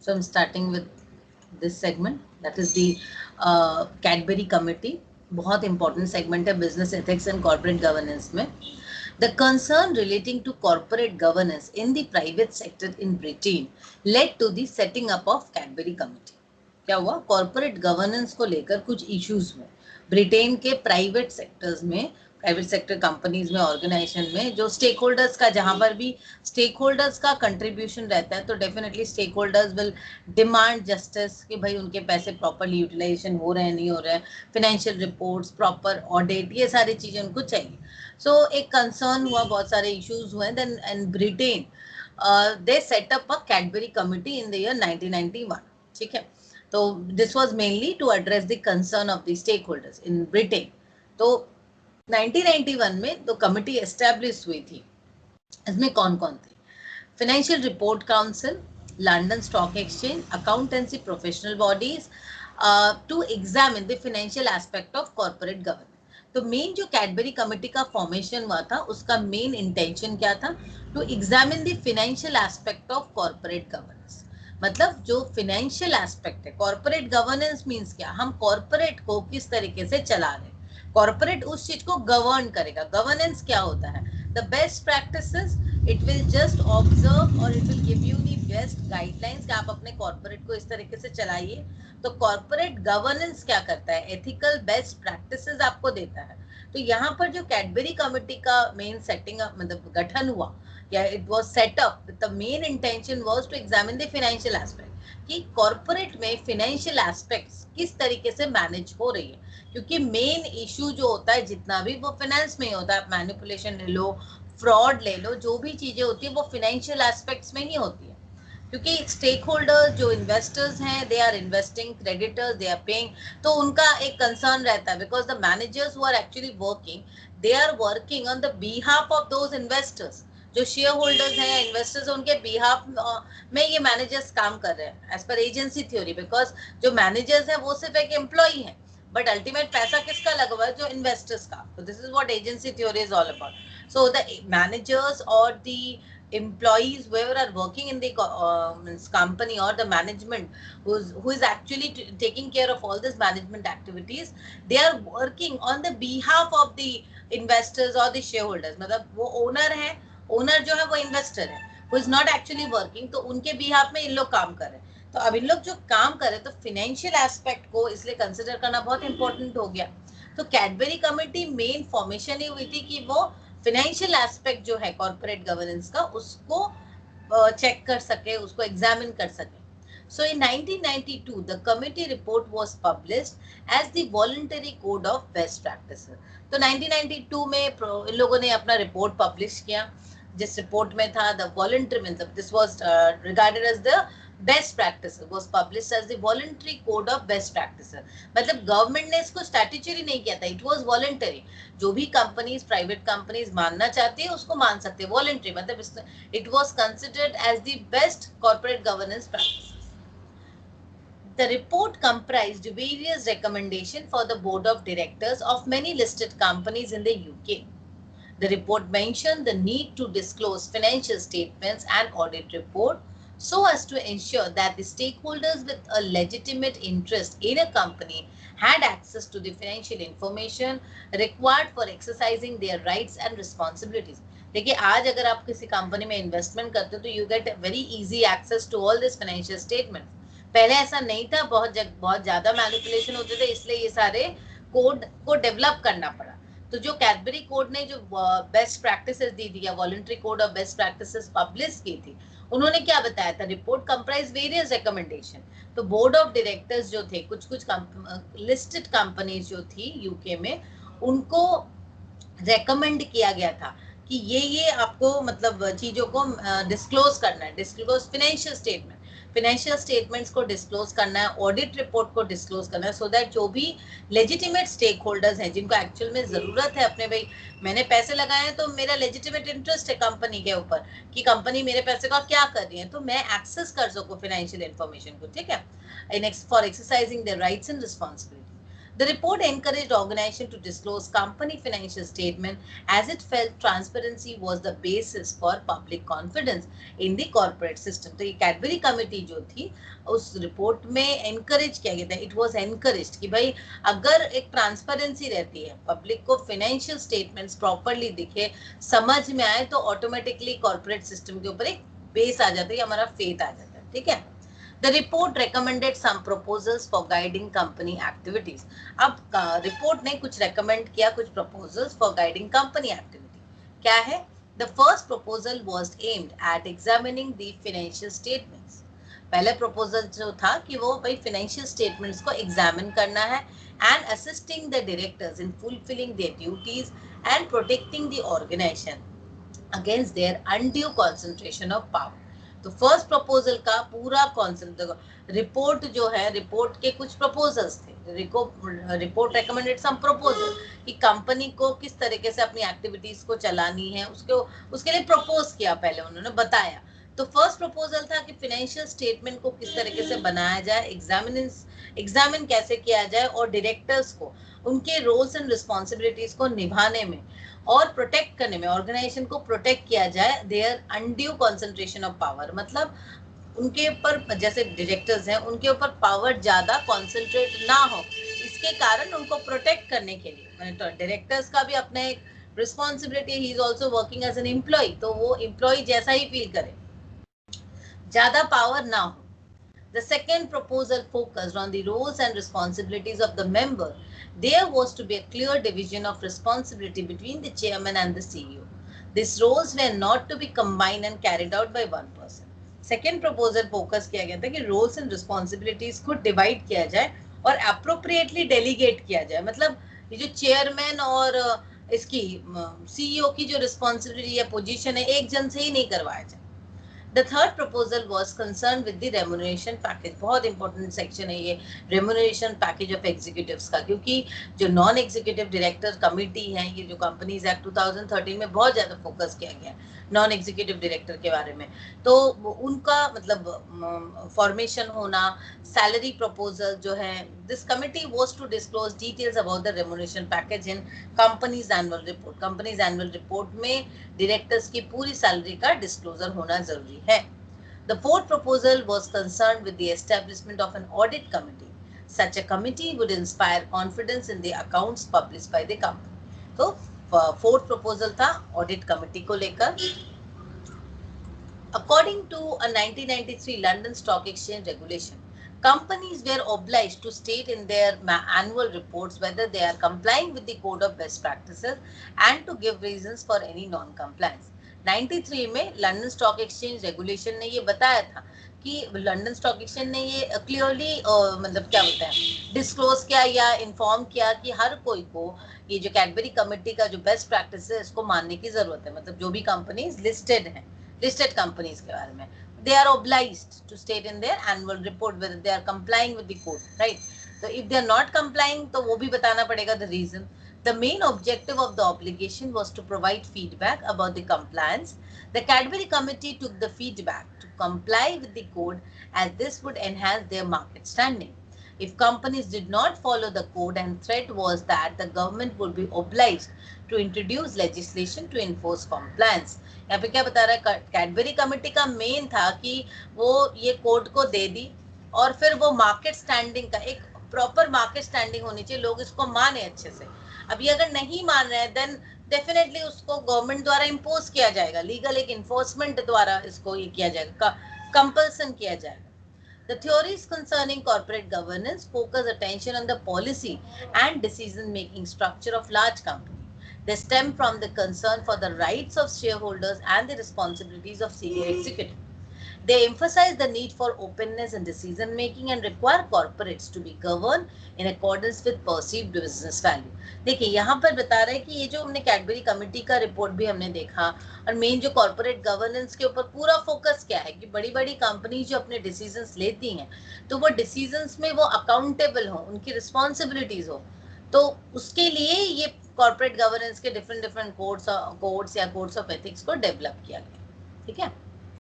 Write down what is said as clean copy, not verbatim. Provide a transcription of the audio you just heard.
So I'm starting with this segment, that is the Cadbury Committee. बहुत important segment है business ethics and corporate governance में. The concern relating to corporate governance in the private sector in Britain led to the setting up of Cadbury Committee. क्या हुआ? Corporate governance को लेकर कुछ issues हुए Britain के private sectors में, private sector companies में, ऑर्गेनाइजेशन में, जो स्टेक होल्डर्स का, जहां पर भी स्टेक होल्डर्स का कंट्रीब्यूशन रहता है तो definitely stakeholders will demand justice कि भाई उनके पैसे प्रॉपरली यूटिलाइजेशन हो रहे हैं, नहीं हो रहे हैं, फाइनेंशियल रिपोर्ट्स, प्रॉपर ऑडिट, ये सारी चीजें उनको चाहिए. सो एक कंसर्न हुआ, बहुत सारे इश्यूज हुए. Then in Britain they set up a Cadbury committee in the year 1991. ठीक है. तो this was mainly to address the concern of the stakeholders in Britain. तो 1991 में तो कमिटी एस्टैब्लिश हुई थी. इसमें कौन कौन थे? Financial report council, London stock exchange, accountancy professional bodies to examine the financial aspect of corporate governance. तो मेन जो कैडबरी कमिटी का फॉर्मेशन हुआ था, उसका मेन इंटेंशन क्या था? To examine the financial aspect of corporate governance. मतलब जो फाइनेंशियल एस्पेक्ट है, कॉर्पोरेट गवर्नेंस मींस क्या? हम कॉर्पोरेट को किस तरीके से चला रहे हैं, कॉर्पोरेट उस चीज को गवर्न करेगा. गवर्नेंस क्या होता है? The best practices, it will just observe और it will give you the best guidelines कि आप अपने कॉर्पोरेट को इस तरीके से चलाइए. तो कॉर्पोरेट गवर्नेंस क्या करता है? एथिकल बेस्ट प्रैक्टिसेस आपको देता है. तो यहाँ पर जो कैडबरी कमिटी का मेन सेटिंग मतलब गठन हुआ, या it was set up, the main intention was to examine the financial aspect कि कॉर्पोरेट में फाइनेंशियल एस्पेक्ट्स किस तरीके से मैनेज हो रही है. क्योंकि मेन इशू जो होता है जितना भी, वो फाइनेंस में ही होता है. मैनिपुलेशन ले लो, फ्रॉड ले लो, जो भी चीजें होती है वो फाइनेंशियल एस्पेक्ट्स में ही होती है. क्योंकि स्टेक होल्डर्स जो इन्वेस्टर्स हैं, they are investing, creditors they are paying, तो उनका एक कंसर्न रहता है because the managers who are actually working, they are working on the behalf of those investors. जो शेयर होल्डर्स हैं, इन्वेस्टर्स, उनके बिहाफ में ये मैनेजर्स काम कर रहे हैं as per agency theory. Because जो मैनेजर्स हैं वो सिर्फ एक एम्प्लॉई है, बट अल्टीमेट पैसा किसका लगा हुआ है? जो इन्वेस्टर्स का. तो this is what agency theory is all about. So the managers or the employees, whoever are working in the company, or the management who is actually taking care of all this management activities, they are working on the behalf of the investors or the shareholders. मतलब वो owner है, owner जो है वो investor है, who is not actually working, तो उनके behalf में इन लोग काम कर रहे हैं. तो अब इन लोग जो काम कर रहे हैं तो financial aspect को इसलिए consider करना बहुत important हो गया. तो कैडबरी कमिटी मेन फॉर्मेशन ही हुई थी कि वो फाइनेंशियल एस्पेक्ट जो है कॉर्पोरेट गवर्नेंस का, उसको चेक कर सके, उसको एग्जामिन कर सके. So in 1992 the committee report was published as the voluntary code of best practices. तो 1992 में इन लोगों ने अपना रिपोर्ट पब्लिश किया, जिस रिपोर्ट में था the voluntary means this was regarded as the best practice, was published as the voluntary code of best practices. मतलब गवर्नमेंट ने इसको स्टैट्यूटरी नहीं किया था, इट वाज वॉलंटरी. जो भी कंपनीज, प्राइवेट कंपनीज मानना चाहती है उसको मान सकते हैं. वॉलंटरी मतलब it was considered as the best corporate governance practice. The report comprised various recommendations for the board of directors of many listed companies in the UK. The report mentioned the need to disclose financial statements and audit report so as to ensure that the stakeholders with a legitimate interest in a company had access to the financial information required for exercising their rights and responsibilities. देखिए आज अगर आप किसी company में investment करते हो तो you get very easy access to all this financial statement. पहले ऐसा नहीं था, बहुत ज्यादा मैनिपुलेशन होते थे, इसलिए ये सारे कोड को डेवलप करना पड़ा. तो जो कैडबरी कोड ने जो बेस्ट प्रैक्टिसेस दी थी, या voluntary code of best practices publish की थी, उन्होंने क्या बताया था? Report comprise various recommendation. तो बोर्ड ऑफ डायरेक्टर्स जो थे, कुछ लिस्टेड कंपनीज जो थी यूके में, उनको रेकमेंड किया गया था कि ये आपको मतलब चीजों को डिस्क्लोज करना है. डिस्क्लोज फाइनेंशियल स्टेटमेंट्स को डिस्क्लोज करना है, ऑडिट रिपोर्ट को डिस्क्लोज करना है, सो दैट जो भी लेजिटिमेट स्टेक होल्डर्स हैं, जिनको एक्चुअल में जरूरत है अपने, भाई मैंने पैसे लगाए हैं तो मेरा लेजिटिमेट इंटरेस्ट है कंपनी के ऊपर कि कंपनी मेरे पैसे का क्या कर रही है, तो मैं एक्सेस कर सकूं फाइनेंशियल इंफॉर्मेशन को. ठीक है, for exercising their rights and responsibility. The report encouraged organizations to disclose company financial statement as it felt transparency was the basis for public confidence in the corporate system. तो ये Cadbury committee जो थी उस report में encourage किया गया था, it was encouraged कि भाई अगर एक ट्रांसपेरेंसी रहती है, पब्लिक को फाइनेंशियल स्टेटमेंट्स प्रॉपर्ली दिखे, समझ में आए, तो ऑटोमेटिकली कॉर्पोरेट सिस्टम के ऊपर एक बेस आ जाता है, हमारा फेथ आ जाता है, ठीक है। The report recommended some proposals for guiding company activities. अब रिपोर्ट ने कुछ recommend किया, कुछ proposals for guiding company activity. क्या है? The first proposal was aimed at examining the financial statements. पहले proposal जो था कि वो भाई financial statements को examine करना है and assisting the directors in fulfilling their duties and protecting the organization against their undue concentration of power. तो फर्स्ट प्रपोजल का पूरा कॉन्सेप्ट देखो, रिपोर्ट जो है, रिपोर्ट के कुछ प्रपोजल्स थे, रिपोर्ट रेकमेंडेड सम प्रपोजल कि कंपनी को किस तरीके से अपनी एक्टिविटीज को चलानी है, उसके लिए प्रपोज किया, पहले उन्होंने बताया। तो फर्स्ट प्रपोजल था कि फाइनेंशियल स्टेटमेंट को किस तरीके से बनाया जाए, एग्जामिन कैसे किया जाए और डायरेक्टर्स को उनके रोल्स एंड रिस्पॉन्सिबिलिटीज को निभाने में और प्रोटेक्ट करने में, ऑर्गेनाइजेशन को प्रोटेक्ट किया जाए their undue concentration of power, मतलब उनके ऊपर जैसे डायरेक्टर्स हैं उनके ऊपर पावर ज्यादा कंसंट्रेट ना हो, इसके कारण उनको प्रोटेक्ट करने के लिए तो डायरेक्टर्स का भी अपना एक responsibility, he is also working as an employee, तो वो एम्प्लॉय जैसा ही फील करे, ज्यादा पावर ना हो। The second proposal focused on the roles and responsibilities of the member. There was to be a clear division of responsibility between the chairman and the CEO. These roles were not to be combined and carried out by one person. Second proposal focus किया गया था कि roles and responsibilities को divide किया जाए और appropriately delegate किया जाए, मतलब ये जो chairman और इसकी CEO की जो responsibility या position है, एक जन से ही नहीं करवाया जाए। The third proposal was concerned with the remuneration package. बहुत important section है ये remuneration package of executives का, क्योंकि जो non executive director committee है, ये जो Companies Act 2013 में बहुत ज़्यादा focus किया गया non executive director के बारे में, तो उनका मतलब formation होना, salary proposal जो है, this committee was to disclose details about the remuneration package in company's annual report. Company's annual report में directors की पूरी salary का disclosure होना जरूरी है। The fourth proposal was concerned with the establishment of an audit committee. Such a committee would inspire confidence in the accounts published by the company. तो fourth proposal था audit committee को लेकर। According to a 1993 London Stock Exchange regulation, companies were obliged to state in their annual reports whether they are complying with the code of best practices and to give reasons for any non-compliance. 93 में London stock exchange regulation ने ये बताया था कि London stock exchange ने ये clearly मतलब क्या बोलते हैं डिस्क्लोज किया या इन्फॉर्म किया कि हर कोई को ये जो कैडबरी कमेटी का जो बेस्ट प्रैक्टिस है इसको मानने की जरूरत है, मतलब जो भी कंपनीज लिस्टेड हैं, लिस्टेड कंपनीज के बारे में, they are obliged to state in their annual report whether they are complying with the code, right? So if they are not complying, तो वो भी बताना पड़ेगा the reason. The main objective of the obligation was to provide feedback about the compliance. The Cadbury committee took the feedback to comply with the code as this would enhance their market standing. If companies did not follow the code, and threat was that the government would be obliged to introduce legislation to enforce compliance. यहाँ पे क्या बता रहा है, Cadbury committee का main था कि वो ये कोड को दे दी और फिर वो मार्केट स्टैंडिंग का एक प्रॉपर मार्केट स्टैंडिंग होनी चाहिए, लोग इसको माने अच्छे से। अब ये अगर नहीं मान रहे हैं देन डेफिनेटली उसको गवर्नमेंट द्वारा इम्पोज किया जाएगा, लीगल एक इन्फोर्समेंट द्वारा इसको ये किया जाएगा, कंपल्सन किया जाएगा। The theories concerning corporate governance focus attention on the policy and decision-making structure of large companies. They stem from the concern for the rights of shareholders and the responsibilities of senior executives. They emphasize the need for openness in decision making and require corporates to be governed in accordance with perceived business value. देखिए यहाँ पर बता रहे हैं कि ये जो हमने कैडबरी कमेटी का रिपोर्ट भी हमने देखा और मेन जो कॉर्पोरेट गवर्नेंस के ऊपर पूरा फोकस क्या है कि बड़ी बड़ी कंपनी जो अपने डिसीजंस लेती हैं तो वो डिसीजंस में वो अकाउंटेबल हो, उनकी रिस्पॉन्सिबिलिटीज हो, तो उसके लिए ये कॉर्पोरेट गवर्नेंस के डिफरेंट कोड्स या कोड्स ऑफ एथिक्स को डेवलप किया गया। ठीक है।